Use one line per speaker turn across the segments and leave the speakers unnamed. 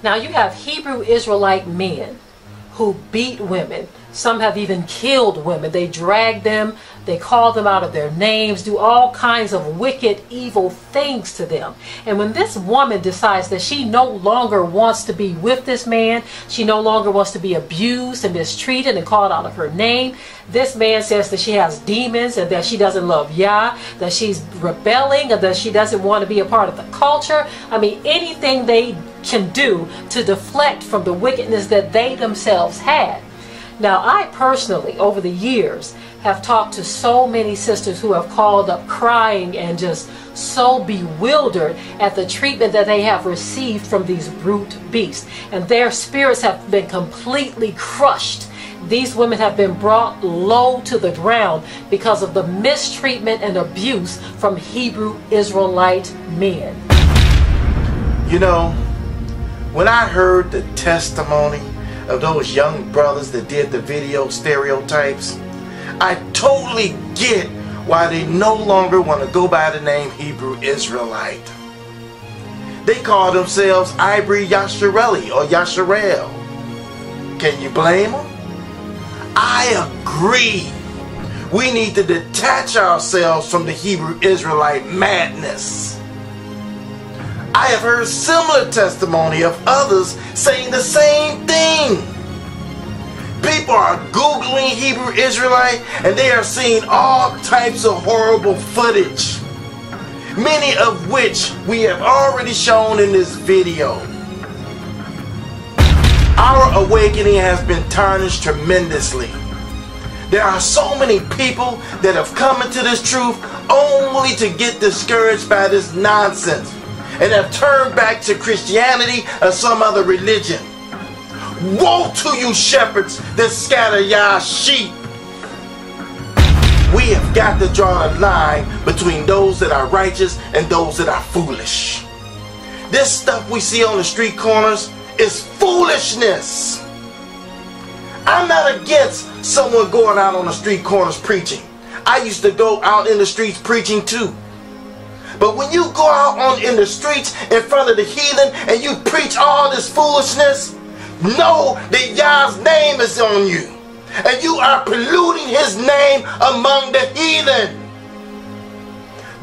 Now you have Hebrew Israelite men who beat women. Some have even killed women. They drag them, they call them out of their names, do all kinds of wicked, evil things to them. And when this woman decides that she no longer wants to be with this man, she no longer wants to be abused and mistreated and called out of her name, this man says that she has demons and that she doesn't love Yah, that she's rebelling, and that she doesn't want to be a part of the culture. I mean, anything they can do to deflect from the wickedness that they themselves had. Now, I personally, over the years, have talked to so many sisters who have called up crying and just so bewildered at the treatment that they have received from these brute beasts. And their spirits have been completely crushed. These women have been brought low to the ground because of the mistreatment and abuse from Hebrew Israelite men.
You know, when I heard the testimony of those young brothers that did the video stereotypes, I totally get why they no longer want to go by the name Hebrew Israelite. They call themselves Ivory Yashareli or Yasharel. Can you blame them? I agree. We need to detach ourselves from the Hebrew Israelite madness. I have heard similar testimony of others saying the same thing. People are Googling Hebrew Israelite and they are seeing all types of horrible footage, many of which we have already shown in this video. Our awakening has been tarnished tremendously. There are so many people that have come into this truth only to get discouraged by this nonsense and have turned back to Christianity or some other religion. Woe to you shepherds that scatter Yah's sheep. We have got to draw a line between those that are righteous and those that are foolish. This stuff we see on the street corners is foolishness. I'm not against someone going out on the street corners preaching. I used to go out in the streets preaching too. But when you go out in the streets in front of the heathen and you preach all this foolishness, know that Yah's name is on you. And you are polluting his name among the heathen.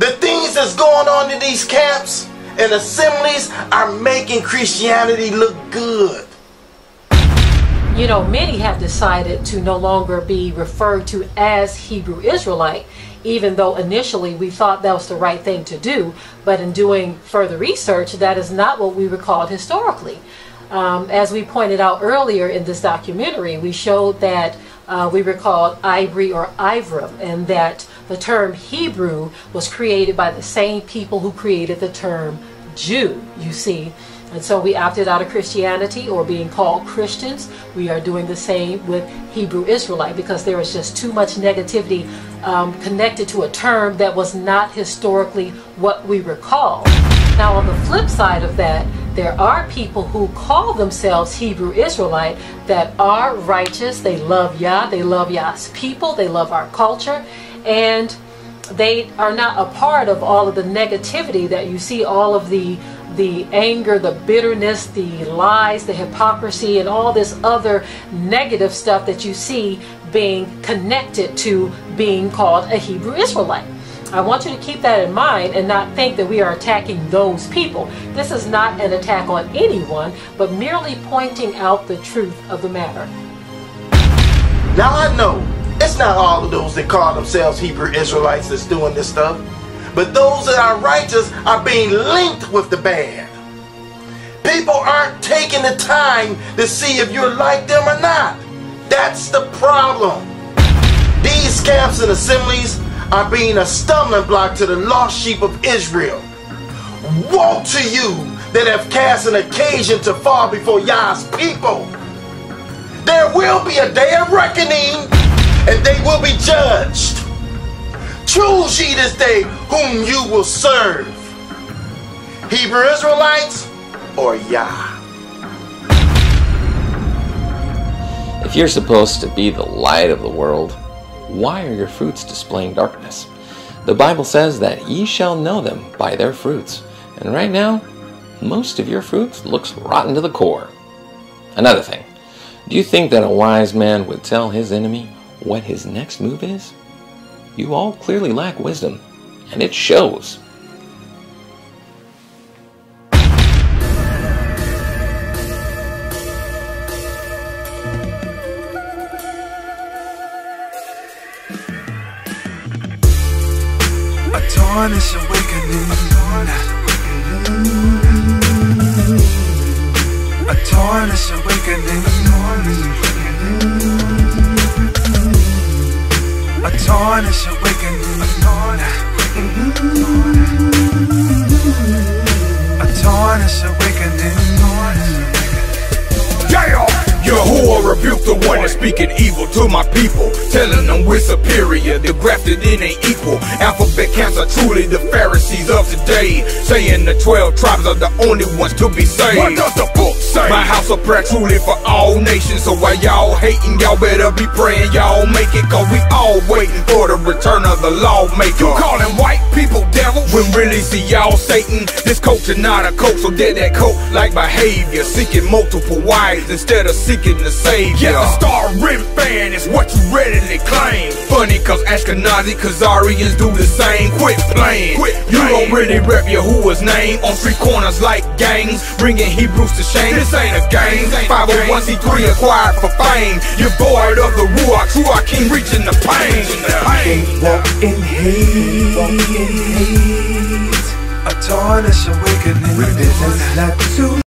The things that's going on in these camps and assemblies are making Christianity look good.
You know, many have decided to no longer be referred to as Hebrew Israelite, even though initially we thought that was the right thing to do. But in doing further research, that is not what we were called historically. As we pointed out earlier in this documentary, we showed that we were called Ivory or Ivrim, and that the term Hebrew was created by the same people who created the term Jew, you see. And so we opted out of Christianity or being called Christians. We are doing the same with Hebrew Israelite because there is just too much negativity connected to a term that was not historically what we were called. Now on the flip side of that, there are people who call themselves Hebrew Israelite that are righteous. They love Yah, they love Yah's people, they love our culture, and they are not a part of all of the negativity that you see, all of the anger, the bitterness, the lies, the hypocrisy, and all this other negative stuff that you see being connected to being called a Hebrew Israelite. I want you to keep that in mind and not think that we are attacking those people. This is not an attack on anyone, but merely pointing out the truth of the matter.
Now I know it's not all of those that call themselves Hebrew Israelites that's doing this stuff, but those that are righteous are being linked with the bad. People aren't taking the time to see if you're like them or not. That's the problem. These camps and assemblies are being a stumbling block to the lost sheep of Israel. Woe to you that have cast an occasion to fall before Yah's people. There will be a day of reckoning, and they will be judged. Choose ye this day whom you will serve, Hebrew Israelites or Yah.
If you're supposed to be the light of the world, why are your fruits displaying darkness? The Bible says that ye shall know them by their fruits. And right now, most of your fruit looks rotten to the core. Another thing, do you think that a wise man would tell his enemy what his next move is? You all clearly lack wisdom, and it shows.
A tarnish awakening. A tarnish awakening. A tarnish awakening. A tarnish awakening.
Yeah! Yahuwah rebuke the one that's speaking evil to my people, telling them we're superior, the grafted in ain't equal. Alphabet camps are truly the Pharisees of today, saying the 12 tribes are the only ones to be saved. What does the book say? My house of prayer truly for all nations. So while y'all hating, y'all better be praying y'all make it, cause we all waiting for the return of the lawmaker. You calling white people devils when really see y'all Satan. This culture not a cult, so dead that cult like behavior, seeking multiple wives instead of seeking the savior. Yes, the star rim fan is what you readily claim. Funny cause Ashkenazi Khazarians do the same. Quit playing. You don't really rep Yahuwah's name on street corners like gangs, bringing Hebrews to shame. This ain't a game. 501c3 acquired for fame. You're void of the Ruach, Ruach King reaching the pain.
Walk in hate. A tarnish awakening. Repentance not too